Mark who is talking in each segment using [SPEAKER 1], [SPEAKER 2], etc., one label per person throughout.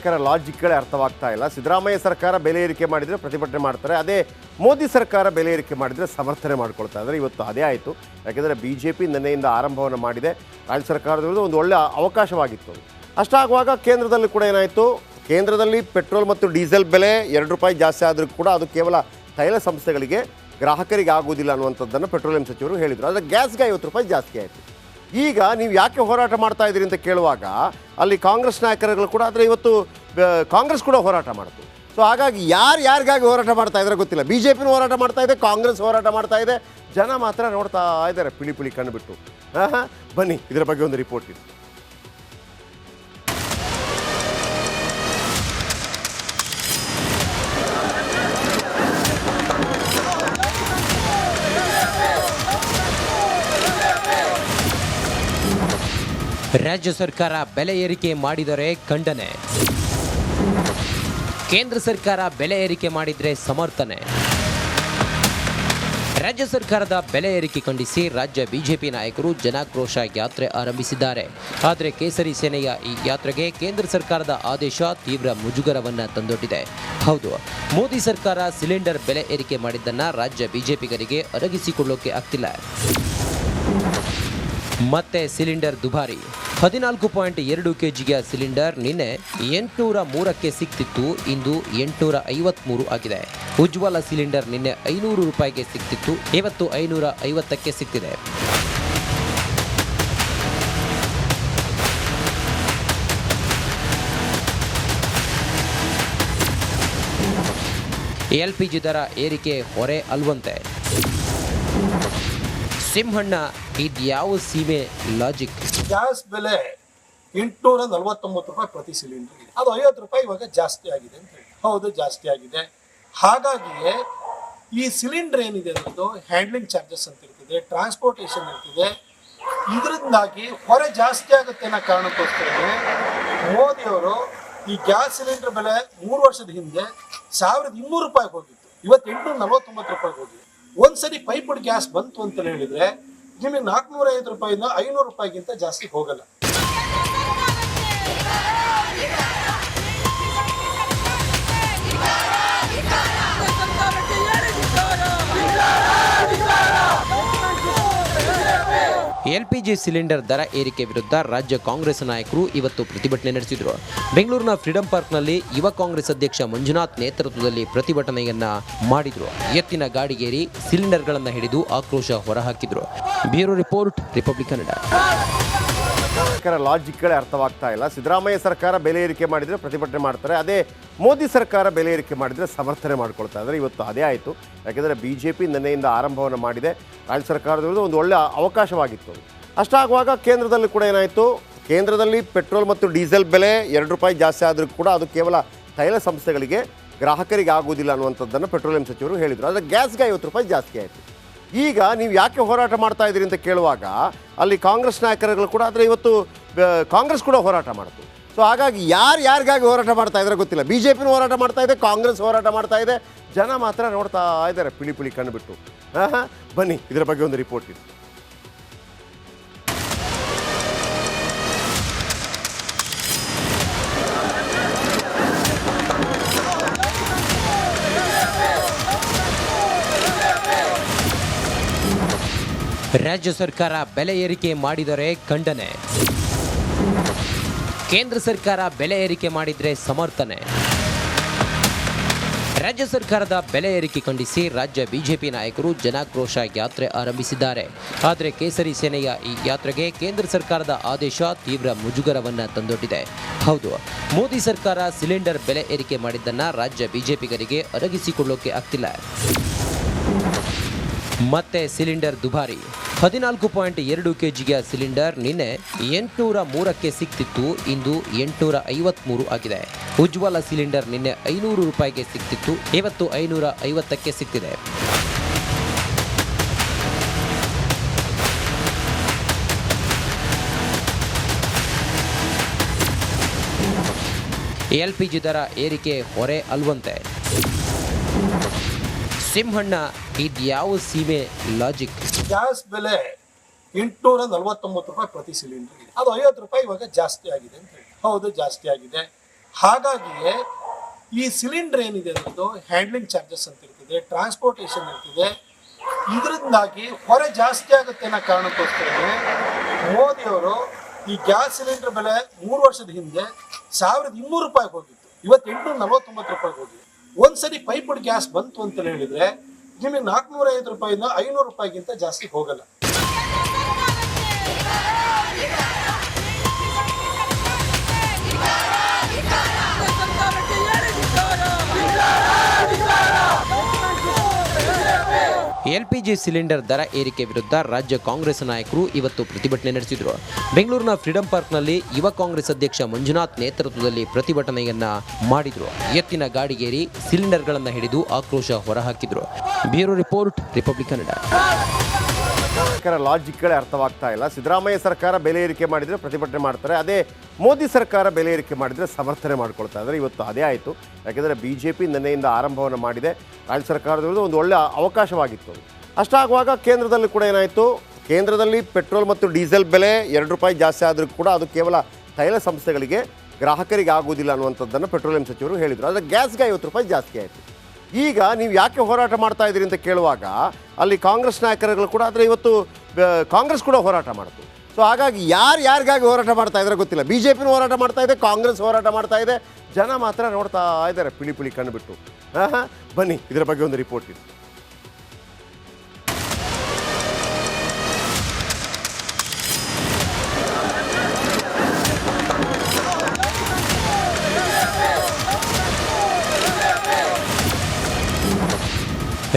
[SPEAKER 1] ನಾಯಕರ ಲಾಜಿಕ್ಗಳೇ ಅರ್ಥವಾಗ್ತಾ ಇಲ್ಲ. ಸಿದ್ದರಾಮಯ್ಯ ಸರ್ಕಾರ ಬೆಲೆ ಏರಿಕೆ ಮಾಡಿದರೆ ಪ್ರತಿಭಟನೆ ಮಾಡ್ತಾರೆ, ಅದೇ ಮೋದಿ ಸರ್ಕಾರ ಬೆಲೆ ಏರಿಕೆ ಮಾಡಿದರೆ ಸಮರ್ಥನೆ ಮಾಡ್ಕೊಳ್ತಾ ಇದ್ದಾರೆ. ಇವತ್ತು ಅದೇ ಆಯಿತು. ಯಾಕೆಂದರೆ BJP ನಿನ್ನೆಯಿಂದ ಆರಂಭವನ್ನು ಮಾಡಿದೆ. ರಾಜ್ಯ ಸರ್ಕಾರದ ಒಂದು ಒಳ್ಳೆಯ ಅವಕಾಶವಾಗಿತ್ತು. ಅಷ್ಟಾಗುವಾಗ ಕೇಂದ್ರದಲ್ಲಿ ಕೂಡ ಏನಾಯಿತು, ಕೇಂದ್ರದಲ್ಲಿ ಪೆಟ್ರೋಲ್ ಮತ್ತು ಡೀಸೆಲ್ ಬೆಲೆ 2 ರೂಪಾಯಿ ಜಾಸ್ತಿ ಆದರೂ ಕೂಡ ಅದು ಕೇವಲ ತೈಲ ಸಂಸ್ಥೆಗಳಿಗೆ, ಗ್ರಾಹಕರಿಗೆ ಆಗುವುದಿಲ್ಲ ಅನ್ನುವಂಥದ್ದನ್ನು ಪೆಟ್ರೋಲಿಯಂ ಸಚಿವರು ಹೇಳಿದರು. ಆದರೆ ಗ್ಯಾಸ್ಗೆ 50 ರೂಪಾಯಿ ಜಾಸ್ತಿ ಆಯಿತು. ಈಗ ನೀವು ಯಾಕೆ ಹೋರಾಟ ಮಾಡ್ತಾ ಇದ್ದೀರಿ ಅಂತ ಕೇಳುವಾಗ ಅಲ್ಲಿ ಕಾಂಗ್ರೆಸ್ ನಾಯಕರುಗಳು ಕೂಡ, ಆದರೆ ಇವತ್ತು ಕಾಂಗ್ರೆಸ್ ಕೂಡ ಹೋರಾಟ ಮಾಡ್ತು. ಸೊ ಹಾಗಾಗಿ ಯಾರಿಗಾಗಿ ಹೋರಾಟ ಮಾಡ್ತಾ ಇದ್ದಾರೆ ಗೊತ್ತಿಲ್ಲ. BJP ಹೋರಾಟ ಮಾಡ್ತಾ ಇದೆ, ಕಾಂಗ್ರೆಸ್ ಹೋರಾಟ ಮಾಡ್ತಾ ಇದೆ, ಜನ ಮಾತ್ರ ನೋಡ್ತಾ ಇದ್ದಾರೆ ಪಿಳಿ ಕಣ್ಣು ಬಿಟ್ಟು. ಬನ್ನಿ ಇದರ ಬಗ್ಗೆ ಒಂದು ರಿಪೋರ್ಟ್ ಇದೆ.
[SPEAKER 2] ರಾಜ್ಯ ಸರ್ಕಾರ ಬೆಲೆ ಏರಿಕೆ ಮಾಡಿದರೆ ಖಂಡನೆ, ಕೇಂದ್ರ ಸರ್ಕಾರ ಬೆಲೆ ಏರಿಕೆ ಮಾಡಿದರೆ ಸಮರ್ಥನೆ. ರಾಜ್ಯ ಸರ್ಕಾರದ ಬೆಲೆ ಏರಿಕೆ ಖಂಡಿಸಿ ರಾಜ್ಯ BJP ನಾಯಕರು ಜನಾಕ್ರೋಶ ಯಾತ್ರೆ ಆರಂಭಿಸಿದ್ದಾರೆ. ಆದರೆ ಕೇಸರಿ ಸೇನೆಯ ಈ ಯಾತ್ರೆಗೆ ಕೇಂದ್ರ ಸರ್ಕಾರದ ಆದೇಶ ತೀವ್ರ ಮುಜುಗರವನ್ನು ತಂದೊಡ್ಡಿದೆ. ಹೌದು, ಮೋದಿ ಸರ್ಕಾರ ಸಿಲಿಂಡರ್ ಬೆಲೆ ಏರಿಕೆ ಮಾಡಿದ್ದನ್ನು ರಾಜ್ಯ BJPಗರಿಗೆ ಅರಗಿಸಿಕೊಳ್ಳೋಕೆ ಆಗ್ತಿಲ್ಲ. ಮತ್ತೆ ಸಿಲಿಂಡರ್ ದುಬಾರಿ. 14.2 kgಯ ಸಿಲಿಂಡರ್ ನಿನ್ನೆ 803ಕ್ಕೆ ಸಿಕ್ತಿತ್ತು, ಇಂದು 853 ಆಗಿದೆ. ಉಜ್ವಲ ಸಿಲಿಂಡರ್ ನಿನ್ನೆ 500 ರೂಪಾಯಿಗೆ ಸಿಕ್ತಿತ್ತು, ಇವತ್ತು 550ಕ್ಕೆ ಸಿಕ್ತಿದೆ. LPG ದರ ಏರಿಕೆ ಹೊರೆ ಅಲ್ವಂತೆ. ಸಿಂಹಣ್ಣ, ಇದ್ಯಾವ ಸೀಮೆ ಲಾಜಿಕ್?
[SPEAKER 3] ಗ್ಯಾಸ್ ಬೆಲೆ 849 ರೂಪಾಯಿ ಪ್ರತಿ ಸಿಲಿಂಡರ್, ಅದು 50 ರೂಪಾಯಿ ಇವಾಗ ಜಾಸ್ತಿ ಆಗಿದೆ ಅಂತ ಹೇಳಿ. ಹೌದು, ಜಾಸ್ತಿ ಆಗಿದೆ. ಹಾಗಾಗಿಯೇ ಈ ಸಿಲಿಂಡರ್ ಏನಿದೆ ಅನ್ನೋದು ಹ್ಯಾಂಡ್ಲಿಂಗ್ ಚಾರ್ಜಸ್ ಅಂತ ಇರ್ತದೆ, ಟ್ರಾನ್ಸ್ಪೋರ್ಟೇಷನ್ ಇರ್ತದೆ. ಇದರಿಂದಾಗಿ ಹೊರೆ ಜಾಸ್ತಿ ಆಗುತ್ತೆ ಅನ್ನೋ ಕಾರಣಕ್ಕೋಸ್ಕರ ಮೋದಿಯವರು ಈ ಗ್ಯಾಸ್ ಸಿಲಿಂಡರ್ ಬೆಲೆ 3 ವರ್ಷದ ಹಿಂದೆ 1200 ರೂಪಾಯಿಗೆ ಹೋಗಿತ್ತು, ಇವತ್ತು 849 ರೂಪಾಯಿಗೆ ಹೋಗಿದೆ. ಒಂದ್ಸರಿ ಪೈಪ್ಡ್ ಗ್ಯಾಸ್ ಬಂತು ಅಂತ ಹೇಳಿದ್ರೆ ನಿಮಗೆ 450 ರೂಪಾಯಿಂದ 500 ರೂಪಾಯಿಗಿಂತ ಜಾಸ್ತಿ ಹೋಗಲ್ಲ.
[SPEAKER 2] LPG ಸಿಲಿಂಡರ್ ದರ ಏರಿಕೆ ವಿರುದ್ಧ ರಾಜ್ಯ ಕಾಂಗ್ರೆಸ್ ನಾಯಕರು ಇವತ್ತು ಪ್ರತಿಭಟನೆ ನಡೆಸಿದರು. ಬೆಂಗಳೂರಿನ ಫ್ರೀಡಂ ಪಾರ್ಕ್ನಲ್ಲಿ ಯುವ ಕಾಂಗ್ರೆಸ್ ಅಧ್ಯಕ್ಷ ಮಂಜುನಾಥ್ ನೇತೃತ್ವದಲ್ಲಿ ಪ್ರತಿಭಟನೆಯನ್ನ ಮಾಡಿದ್ರು. ಎತ್ತಿನ ಗಾಡಿಗೇರಿ ಸಿಲಿಂಡರ್ಗಳನ್ನು ಹಿಡಿದು ಆಕ್ರೋಶ ಹೊರಹಾಕಿದ್ರು. Bureau report, republic Kannada.
[SPEAKER 1] ಲಾಜಿಕ್ಗಳೇ ಅರ್ಥವಾಗ್ತಾ ಇಲ್ಲ. ಸಿದ್ದರಾಮಯ್ಯ ಸರ್ಕಾರ ಬೆಲೆ ಏರಿಕೆ ಮಾಡಿದರೆ ಪ್ರತಿಭಟನೆ ಮಾಡ್ತಾರೆ, ಅದೇ ಮೋದಿ ಸರ್ಕಾರ ಬೆಲೆ ಏರಿಕೆ ಮಾಡಿದರೆ ಸಮರ್ಥನೆ ಮಾಡ್ಕೊಳ್ತಾ ಇದ್ದಾರೆ. ಇವತ್ತು ಅದೇ ಆಯಿತು. ಯಾಕೆಂದರೆ BJP ನಿನ್ನೆಯಿಂದ ಆರಂಭವನ್ನು ಮಾಡಿದೆ. ರಾಜ್ಯ ಸರ್ಕಾರದ ಒಂದು ಒಳ್ಳೆಯ ಅವಕಾಶವಾಗಿತ್ತು. ಅಷ್ಟಾಗುವಾಗ ಕೇಂದ್ರದಲ್ಲಿ ಕೂಡ ಏನಾಯಿತು, ಕೇಂದ್ರದಲ್ಲಿ ಪೆಟ್ರೋಲ್ ಮತ್ತು ಡೀಸೆಲ್ ಬೆಲೆ 2 ರೂಪಾಯಿ ಜಾಸ್ತಿ ಆದರೂ ಕೂಡ ಅದು ಕೇವಲ ತೈಲ ಸಂಸ್ಥೆಗಳಿಗೆ, ಗ್ರಾಹಕರಿಗೆ ಆಗುವುದಿಲ್ಲ ಅನ್ನುವಂಥದ್ದನ್ನು ಪೆಟ್ರೋಲಿಯಂ ಸಚಿವರು ಹೇಳಿದರು. ಆದರೆ ಗ್ಯಾಸ್ಗೆ 50 ರೂಪಾಯಿ ಜಾಸ್ತಿ ಆಯಿತು. ಈಗ ನೀವು ಯಾಕೆ ಹೋರಾಟ ಮಾಡ್ತಾ ಇದ್ದೀರಿ ಅಂತ ಕೇಳುವಾಗ ಅಲ್ಲಿ ಕಾಂಗ್ರೆಸ್ ನಾಯಕರುಗಳು ಕೂಡ, ಆದರೆ ಇವತ್ತು ಕಾಂಗ್ರೆಸ್ ಕೂಡ ಹೋರಾಟ ಮಾಡ್ತು. ಸೊ ಹಾಗಾಗಿ ಯಾರಿಗಾಗಿ ಹೋರಾಟ ಮಾಡ್ತಾ ಇದ್ದಾರೆ ಗೊತ್ತಿಲ್ಲ. BJP ಹೋರಾಟ ಮಾಡ್ತಾ ಇದೆ, ಕಾಂಗ್ರೆಸ್ ಹೋರಾಟ ಮಾಡ್ತಾ ಇದೆ, ಜನ ಮಾತ್ರ ನೋಡ್ತಾ ಇದ್ದಾರೆ ಪಿಳಿ ಕಣ್ಣು ಬಿಟ್ಟು. ಬನ್ನಿ ಇದರ ಬಗ್ಗೆ ಒಂದು ರಿಪೋರ್ಟ್ ಇದೆ.
[SPEAKER 2] ರಾಜ್ಯ ಸರ್ಕಾರ ಬೆಲೆ ಏರಿಕೆ ಮಾಡಿದರೆ ಖಂಡನೆ, ಕೇಂದ್ರ ಸರ್ಕಾರ ಬೆಲೆ ಏರಿಕೆ ಮಾಡಿದರೆ ಸಮರ್ಥನೆ. ರಾಜ್ಯ ಸರ್ಕಾರದ ಬೆಲೆ ಏರಿಕೆ ಖಂಡಿಸಿ ರಾಜ್ಯ BJP ನಾಯಕರು ಜನಾಕ್ರೋಶ ಯಾತ್ರೆ ಆರಂಭಿಸಿದ್ದಾರೆ. ಆದರೆ ಕೇಸರಿ ಸೇನೆಯ ಈ ಯಾತ್ರೆಗೆ ಕೇಂದ್ರ ಸರ್ಕಾರದ ಆದೇಶ ತೀವ್ರ ಮುಜುಗರವನ್ನು ತಂದೊಡ್ಡಿದೆ. ಹೌದು, ಮೋದಿ ಸರ್ಕಾರ ಸಿಲಿಂಡರ್ ಬೆಲೆ ಏರಿಕೆ ಮಾಡಿದ್ದನ್ನು ರಾಜ್ಯ BJPಗರಿಗೆ ಅರಗಿಸಿಕೊಳ್ಳೋಕೆ ಆಗ್ತಿಲ್ಲ. ಮತ್ತೆ ಸಿಲಿಂಡರ್ ದುಬಾರಿ. 14.2 kgಯ ಸಿಲಿಂಡರ್ ನಿನ್ನೆ 803ಕ್ಕೆ ಸಿಕ್ತಿತ್ತು, ಇಂದು 853 ಆಗಿದೆ. ಉಜ್ವಲ ಸಿಲಿಂಡರ್ ನಿನ್ನೆ 500 ರೂಪಾಯಿಗೆ ಸಿಕ್ತಿತ್ತು, ಇವತ್ತು 550ಕ್ಕೆ ಸಿಕ್ತಿದೆ. LPG ದರ ಏರಿಕೆ ಹೊರೆ ಅಲ್ವಂತೆ. ಸಿಂಹಣ್ಣ, ಇದ್ಯಾವ ಸೀಮೆ ಲಾಜಿಕ್?
[SPEAKER 3] ಗ್ಯಾಸ್ ಬೆಲೆ 849 ರೂಪಾಯಿ ಪ್ರತಿ ಸಿಲಿಂಡರ್, ಅದು 50 ರೂಪಾಯಿ ಇವಾಗ ಜಾಸ್ತಿ ಆಗಿದೆ ಅಂತ ಹೇಳಿ. ಹೌದು, ಜಾಸ್ತಿ ಆಗಿದೆ. ಹಾಗಾಗಿಯೇ ಈ ಸಿಲಿಂಡರ್ ಏನಿದೆ ಅನ್ನೋದು ಹ್ಯಾಂಡ್ಲಿಂಗ್ ಚಾರ್ಜಸ್ ಅಂತ ಇರ್ತದೆ, ಟ್ರಾನ್ಸ್ಪೋರ್ಟೇಷನ್ ಇರ್ತದೆ. ಇದರಿಂದಾಗಿ ಹೊರೆ ಜಾಸ್ತಿ ಆಗುತ್ತೆ ಅನ್ನೋ ಕಾರಣಕ್ಕೋಸ್ಕರನೇ ಮೋದಿಯವರು ಈ ಗ್ಯಾಸ್ ಸಿಲಿಂಡರ್ ಬೆಲೆ 3 ವರ್ಷದ ಹಿಂದೆ 1200 ರೂಪಾಯಿಗೆ ಹೋಗಿತ್ತು, ಇವತ್ತು 849 ರೂಪಾಯಿಗೆ ಹೋಗಿದೆ. ಒಂದ್ಸರಿ ಪೈಪ್ಡ್ ಗ್ಯಾಸ್ ಬಂತು ಅಂತ ಹೇಳಿದ್ರೆ ನಿಮಗೆ 450 ರೂಪಾಯಿಂದ 500 ರೂಪಾಯಿಗಿಂತ ಜಾಸ್ತಿ ಹೋಗಲ್ಲ.
[SPEAKER 2] LPG ಸಿಲಿಂಡರ್ ದರ ಏರಿಕೆ ವಿರುದ್ಧ ರಾಜ್ಯ ಕಾಂಗ್ರೆಸ್ ನಾಯಕರು ಇವತ್ತು ಪ್ರತಿಭಟನೆ ನಡೆಸಿದರು. ಬೆಂಗಳೂರಿನ ಫ್ರೀಡಂ ಪಾರ್ಕ್ನಲ್ಲಿ ಯುವ ಕಾಂಗ್ರೆಸ್ ಅಧ್ಯಕ್ಷ ಮಂಜುನಾಥ್ ನೇತೃತ್ವದಲ್ಲಿ ಪ್ರತಿಭಟನೆಯನ್ನ ಮಾಡಿದ್ರು. ಎತ್ತಿನ ಗಾಡಿಗೇರಿ ಸಿಲಿಂಡರ್ಗಳನ್ನು ಹಿಡಿದು ಆಕ್ರೋಶ ಹೊರಹಾಕಿದ್ರು. Bureau report, republic Kannada.
[SPEAKER 1] ಲಾಜಿಕ್ಗಳೇ ಅರ್ಥವಾಗ್ತಾ ಇಲ್ಲ. ಸಿದ್ದರಾಮಯ್ಯ ಸರ್ಕಾರ ಬೆಲೆ ಏರಿಕೆ ಮಾಡಿದರೆ ಪ್ರತಿಭಟನೆ ಮಾಡ್ತಾರೆ, ಅದೇ ಮೋದಿ ಸರ್ಕಾರ ಬೆಲೆ ಏರಿಕೆ ಮಾಡಿದರೆ ಸಮರ್ಥನೆ ಮಾಡ್ಕೊಳ್ತಾ ಇದ್ದಾರೆ. ಇವತ್ತು ಅದೇ ಆಯಿತು. ಯಾಕೆಂದರೆ BJP ನಿನ್ನೆಯಿಂದ ಆರಂಭವನ್ನು ಮಾಡಿದೆ. ರಾಜ್ಯ ಸರ್ಕಾರದ ಒಂದು ಒಳ್ಳೆಯ ಅವಕಾಶವಾಗಿತ್ತು. ಅಷ್ಟಾಗುವಾಗ ಕೇಂದ್ರದಲ್ಲಿ ಕೂಡ ಏನಾಯಿತು, ಕೇಂದ್ರದಲ್ಲಿ ಪೆಟ್ರೋಲ್ ಮತ್ತು ಡೀಸೆಲ್ ಬೆಲೆ 2 ರೂಪಾಯಿ ಜಾಸ್ತಿ ಆದರೂ ಕೂಡ ಅದು ಕೇವಲ ತೈಲ ಸಂಸ್ಥೆಗಳಿಗೆ, ಗ್ರಾಹಕರಿಗೆ ಆಗುವುದಿಲ್ಲ ಅನ್ನುವಂಥದ್ದನ್ನು ಪೆಟ್ರೋಲಿಯಂ ಸಚಿವರು ಹೇಳಿದರು. ಆದರೆ ಗ್ಯಾಸ್ಗೆ 50 ರೂಪಾಯಿ ಜಾಸ್ತಿ ಆಯಿತು. ಈಗ ನೀವು ಯಾಕೆ ಹೋರಾಟ ಮಾಡ್ತಾ ಇದ್ದೀರಿ ಅಂತ ಕೇಳುವಾಗ ಅಲ್ಲಿ ಕಾಂಗ್ರೆಸ್ ನಾಯಕರುಗಳು ಕೂಡ, ಆದರೆ ಇವತ್ತು ಕಾಂಗ್ರೆಸ್ ಕೂಡ ಹೋರಾಟ ಮಾಡ್ತು. ಸೊ ಹಾಗಾಗಿ ಯಾರಿಗಾಗಿ ಹೋರಾಟ ಮಾಡ್ತಾ ಇದ್ದಾರೆ ಗೊತ್ತಿಲ್ಲ. BJPನೂ ಹೋರಾಟ ಮಾಡ್ತಾ ಇದೆ, ಕಾಂಗ್ರೆಸ್ ಹೋರಾಟ ಮಾಡ್ತಾ ಇದೆ, ಜನ ಮಾತ್ರ ನೋಡ್ತಾ ಇದ್ದಾರೆ ಪಿಳಿ ಕಣ್ಣು ಬಿಟ್ಟು. ಬನ್ನಿ ಇದರ ಬಗ್ಗೆ ಒಂದು ರಿಪೋರ್ಟ್ ಇದೆ.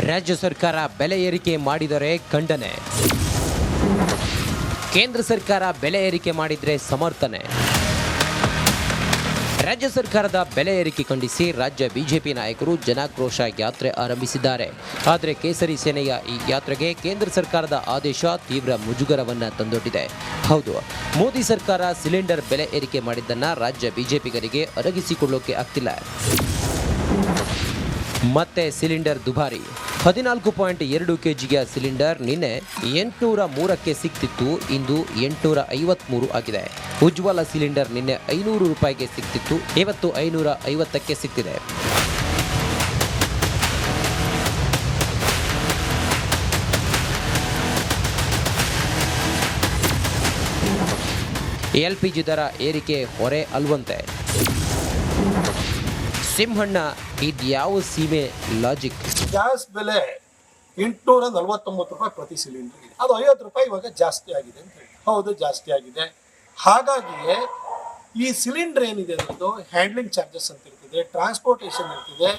[SPEAKER 2] ರಾಜ್ಯ ಸರ್ಕಾರ ಬೆಲೆ ಏರಿಕೆ ಮಾಡಿದರೆ ಖಂಡನೆ, ಕೇಂದ್ರ ಸರ್ಕಾರ ಬೆಲೆ ಏರಿಕೆ ಮಾಡಿದರೆ ಸಮರ್ಥನೆ. ರಾಜ್ಯ ಸರ್ಕಾರದ ಬೆಲೆ ಏರಿಕೆ ಖಂಡಿಸಿ ರಾಜ್ಯ ಬಿಜೆಪಿ ನಾಯಕರು ಜನಾಕ್ರೋಶ ಯಾತ್ರೆ ಆರಂಭಿಸಿದ್ದಾರೆ. ಆದರೆ ಕೇಸರಿ ಸೇನೆಯ ಈ ಯಾತ್ರೆಗೆ ಕೇಂದ್ರ ಸರ್ಕಾರದ ಆದೇಶ ತೀವ್ರ ಮುಜುಗರವನ್ನು ತಂದೊಡ್ಡಿದೆ. ಹೌದು, ಮೋದಿ ಸರ್ಕಾರ ಸಿಲಿಂಡರ್ ಬೆಲೆ ಏರಿಕೆ ಮಾಡಿದ್ದನ್ನು ರಾಜ್ಯ ಬಿಜೆಪಿಗರಿಗೆ ಅರಗಿಸಿಕೊಳ್ಳೋಕೆ ಆಗ್ತಿಲ್ಲ. ಮತ್ತೆ ಸಿಲಿಂಡರ್ ದುಬಾರಿ. 14.2 kg ಸಿಲಿಂಡರ್ ನಿನ್ನೆ 803ಕ್ಕೆ ಸಿಕ್ತಿತ್ತು, ಇಂದು 853 ಆಗಿದೆ. ಉಜ್ವಲ ಸಿಲಿಂಡರ್ ನಿನ್ನೆ 500 ರೂಪಾಯಿಗೆ ಸಿಕ್ತಿತ್ತು, ಇವತ್ತು 550ಕ್ಕೆ ಸಿಕ್ತಿದೆ. LPG ದರ ಏರಿಕೆ ಹೊರೆ ಅಲ್ವಂತೆ. ಸಿಂಹಣ್ಣ, ಇದ್ಯಾವ ಸೀಮೆ ಲಾಜಿಕ್?
[SPEAKER 3] ಗ್ಯಾಸ್ ಬೆಲೆ 849 ರೂಪಾಯಿ ಪ್ರತಿ ಸಿಲಿಂಡರ್, ಅದು 50 ರೂಪಾಯಿ ಇವಾಗ ಜಾಸ್ತಿ ಆಗಿದೆ ಅಂತ ಹೇಳಿ. ಹೌದು, ಜಾಸ್ತಿ ಆಗಿದೆ. ಹಾಗಾಗಿಯೇ ಈ ಸಿಲಿಂಡರ್ ಏನಿದೆ ಅನ್ನೋದು ಹ್ಯಾಂಡ್ಲಿಂಗ್ ಚಾರ್ಜಸ್ ಅಂತ ಇರ್ತದೆ, ಟ್ರಾನ್ಸ್ಪೋರ್ಟೇಷನ್ ಇರ್ತದೆ.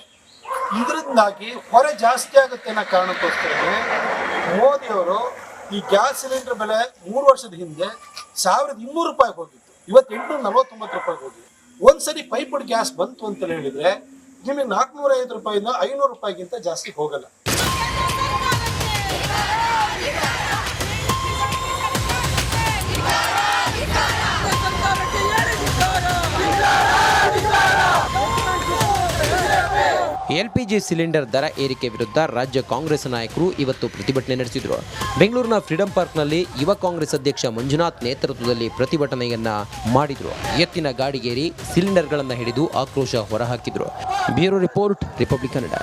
[SPEAKER 3] ಇದರಿಂದಾಗಿ ಹೊರೆ ಜಾಸ್ತಿ ಆಗುತ್ತೆ ಅನ್ನೋ ಕಾರಣಕ್ಕೋಸ್ಕರನೇ ಮೋದಿಯವರು ಈ ಗ್ಯಾಸ್ ಸಿಲಿಂಡರ್ ಬೆಲೆ 3 ವರ್ಷದ ಹಿಂದೆ 1200 ರೂಪಾಯಿಗೆ ಹೋಗಿತ್ತು, ಇವತ್ತು 849 ರೂಪಾಯಿಗೆ ಹೋಗಿದೆ. ಒಂದ್ಸರಿ ಪೈಪ್ಡ್ ಗ್ಯಾಸ್ ಬಂತು ಅಂತ ಹೇಳಿದ್ರೆ ನಿಮಗೆ 450 ರೂಪಾಯಿಂದ 500 ರೂಪಾಯಿಗಿಂತ ಜಾಸ್ತಿ ಹೋಗಲ್ಲ.
[SPEAKER 2] LPG ಸಿಲಿಂಡರ್ ದರ ಏರಿಕೆ ವಿರುದ್ಧ ರಾಜ್ಯ ಕಾಂಗ್ರೆಸ್ ನಾಯಕರು ಇವತ್ತು ಪ್ರತಿಭಟನೆ ನಡೆಸಿದರು. ಬೆಂಗಳೂರಿನ ಫ್ರೀಡಂ ಪಾರ್ಕ್ನಲ್ಲಿ ಯುವ ಕಾಂಗ್ರೆಸ್ ಅಧ್ಯಕ್ಷ ಮಂಜುನಾಥ್ ನೇತೃತ್ವದಲ್ಲಿ ಪ್ರತಿಭಟನೆಯನ್ನ ಮಾಡಿದ್ರು. ಎತ್ತಿನ ಗಾಡಿಗೇರಿ ಸಿಲಿಂಡರ್ಗಳನ್ನು ಹಿಡಿದು ಆಕ್ರೋಶ ಹೊರಹಾಕಿದ್ರು. Bureau report, republic Kannada.